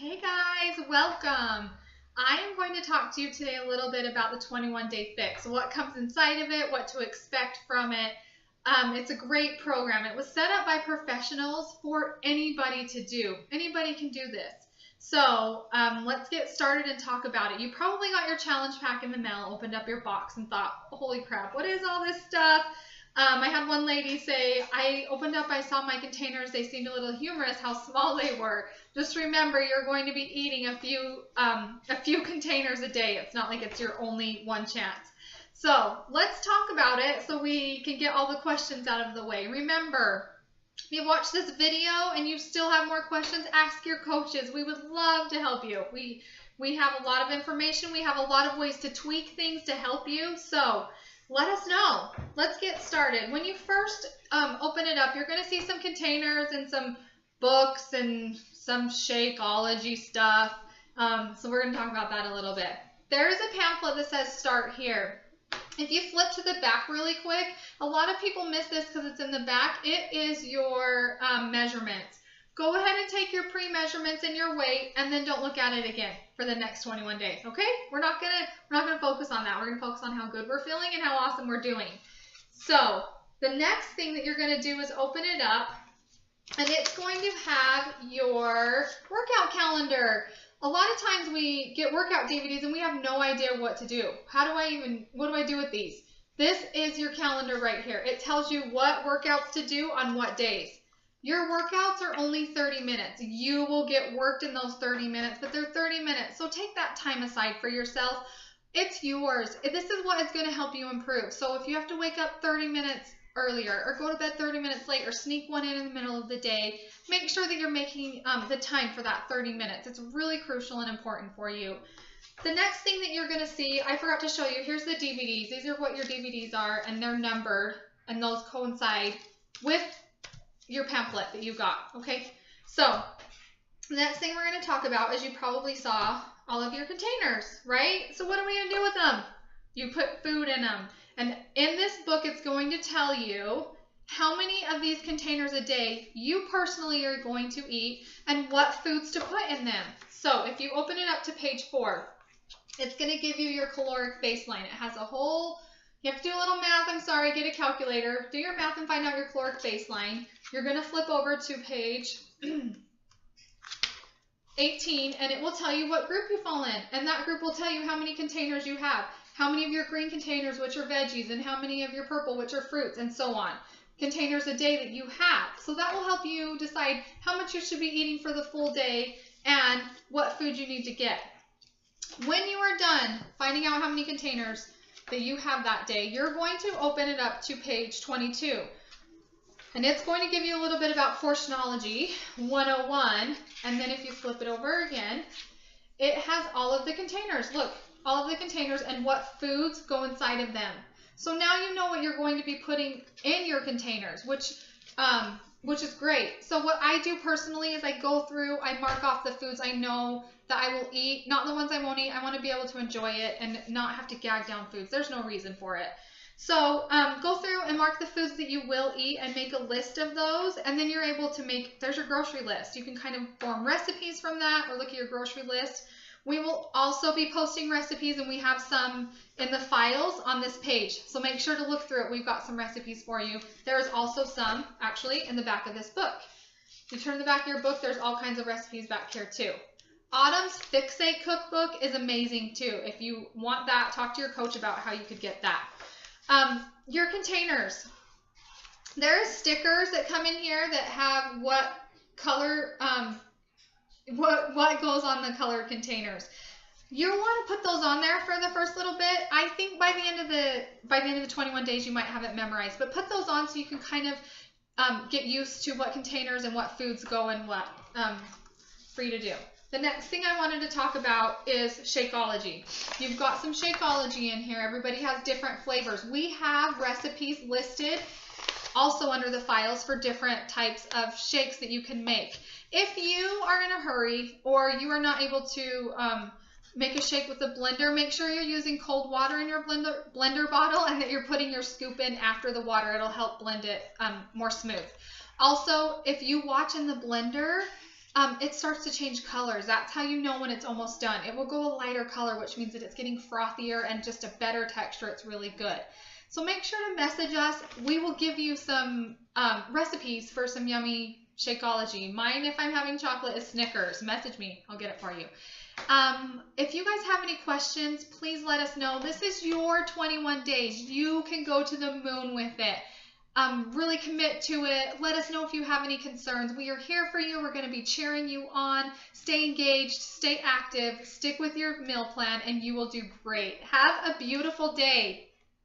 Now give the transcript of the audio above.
Hey guys, welcome. I am going to talk to you today a little bit about the 21-Day Fix, what comes inside of it, what to expect from it. It's a great program. It was set up by professionals for anybody to do. Anybody can do this. So let's get started and talk about it. You probably got your challenge pack in the mail, opened up your box and thought, holy crap, what is all this stuff? I had one lady say, I opened up, I saw my containers, they seemed a little humorous how small they were. Just remember, you're going to be eating a few containers a day. It's not like it's your only one chance. So let's talk about it so we can get all the questions out of the way. Remember, if you watch this video and you still have more questions, ask your coaches. We would love to help you. We have a lot of information. We have a lot of ways to tweak things to help you. So let us know. Let's get started. When you first open it up, you're going to see some containers and some books and some Shakeology stuff. So we're going to talk about that a little bit. There is a pamphlet that says start here. If you flip to the back really quick, a lot of people miss this because it's in the back. It is your measurements. Go ahead and take your pre-measurements and your weight, and then don't look at it again for the next 21 days. Okay? We're not gonna focus on that. We're gonna focus on how good we're feeling and how awesome we're doing. So the next thing that you're gonna do is open it up, and it's going to have your workout calendar. A lot of times we get workout DVDs and we have no idea what to do. What do I do with these? This is your calendar right here. It tells you what workouts to do on what days. Your workouts are only 30 minutes. You will get worked in those 30 minutes, but they're 30 minutes. So take that time aside for yourself. It's yours. This is what is going to help you improve. So if you have to wake up 30 minutes earlier or go to bed 30 minutes late or sneak one in the middle of the day, make sure that you're making the time for that 30 minutes. It's really crucial and important for you. The next thing that you're going to see, I forgot to show you, here's the DVDs. These are what your DVDs are, and they're numbered, and those coincide with your pamphlet that you got, okay? So the next thing we're going to talk about is you probably saw all of your containers, right? So what are we going to do with them? You put food in them. And in this book, it's going to tell you how many of these containers a day you personally are going to eat and what foods to put in them. So if you open it up to page 4, it's going to give you your caloric baseline. It has a whole... You have to do a little math. I'm sorry, get a calculator. Do your math and find out your caloric baseline. You're going to flip over to page 18, and it will tell you what group you fall in. And that group will tell you how many containers you have, how many of your green containers, which are veggies, and how many of your purple, which are fruits, and so on. Containers a day that you have. So that will help you decide how much you should be eating for the full day and what food you need to get. When you are done finding out how many containers that you have that day, you're going to open it up to page 22. And it's going to give you a little bit about Portionology 101. And then if you flip it over again, it has all of the containers. Look, all of the containers and what foods go inside of them. So now you know what you're going to be putting in your containers, which is great. So what I do personally is I go through, I mark off the foods I know that I will eat, not the ones I won't eat. I want to be able to enjoy it and not have to gag down foods. There's no reason for it. So go through and mark the foods that you will eat and make a list of those, and then you're able to make, there's your grocery list. You can kind of form recipes from that or look at your grocery list. We will also be posting recipes, and we have some in the files on this page. So make sure to look through it. We've got some recipes for you. There's also some, actually, in the back of this book. If you turn to the back of your book, there's all kinds of recipes back here, too. Autumn's Fixate cookbook is amazing, too. If you want that, talk to your coach about how you could get that. Your containers. There are stickers that come in here that have what color... what goes on the colored containers. You want to put those on there for the first little bit. I think by the end of the 21 days you might have it memorized, but put those on so you can kind of get used to what containers and what foods go in what for you to do. The next thing I wanted to talk about is Shakeology. You've got some Shakeology in here. Everybody has different flavors. We have recipes listed also under the files for different types of shakes that you can make. If you are in a hurry or you are not able to make a shake with a blender, make sure you're using cold water in your blender bottle and that you're putting your scoop in after the water. It'll help blend it more smooth. Also, if you watch in the blender, it starts to change colors. That's how you know when it's almost done. It will go a lighter color, which means that it's getting frothier and just a better texture. It's really good. So make sure to message us. We will give you some recipes for some yummy Shakeology. Mine, if I'm having chocolate, is Snickers. Message me. I'll get it for you. If you guys have any questions, please let us know. This is your 21 days. You can go to the moon with it. Really commit to it. Let us know if you have any concerns. We are here for you. We're going to be cheering you on. Stay engaged, stay active, stick with your meal plan, and you will do great. Have a beautiful day.